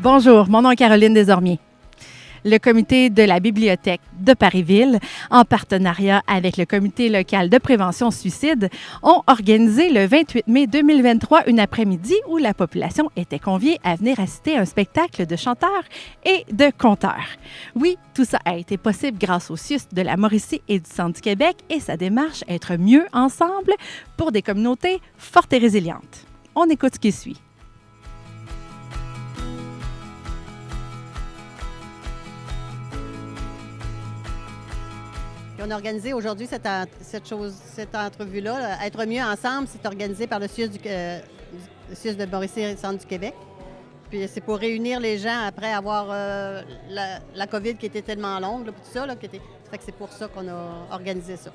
Bonjour, mon nom est Caroline Desormiers. Le comité de la bibliothèque de Parisville, en partenariat avec le comité local de prévention suicide, ont organisé le 28 mai 2023 une après-midi où la population était conviée à venir assister à un spectacle de chanteurs et de conteurs. Oui, tout ça a été possible grâce au CIUS de la Mauricie et du Centre du Québec et sa démarche Être mieux ensemble pour des communautés fortes et résilientes. On écoute ce qui suit. Puis on a organisé aujourd'hui cette entrevue-là. Là. Être mieux ensemble, c'est organisé par le CIUS, le CIUS de Mauricie et Centre du Québec. Puis c'est pour réunir les gens après avoir la COVID qui était tellement longue, là, tout ça. Là, ça fait que c'est pour ça qu'on a organisé ça.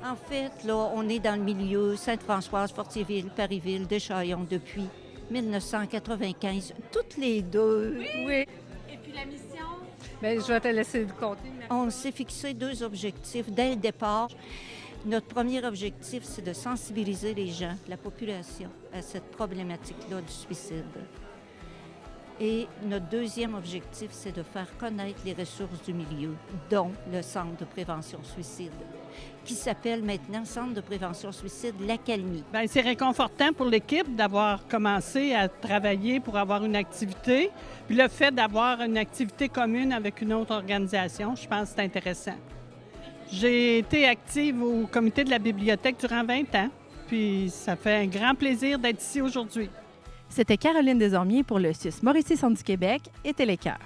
En fait, là, on est dans le milieu Sainte-Françoise, Fortierville, Parisville, Deschaillons depuis 1995, toutes les deux. Oui. Et puis la mission? Bien, je vais te laisser le compter. On s'est fixé 2 objectifs dès le départ. Notre premier objectif, c'est de sensibiliser les gens, la population, à cette problématique-là du suicide. Et notre deuxième objectif, c'est de faire connaître les ressources du milieu, dont le Centre de prévention suicide, qui s'appelle maintenant Centre de prévention suicide l'Accalmie. Bien, c'est réconfortant pour l'équipe d'avoir commencé à travailler pour avoir une activité. Puis le fait d'avoir une activité commune avec une autre organisation, je pense que c'est intéressant. J'ai été active au comité de la bibliothèque durant 20 ans, puis ça fait un grand plaisir d'être ici aujourd'hui. C'était Caroline Desormiers pour le CIUS Mauricie Centre du Québec et Télécœur.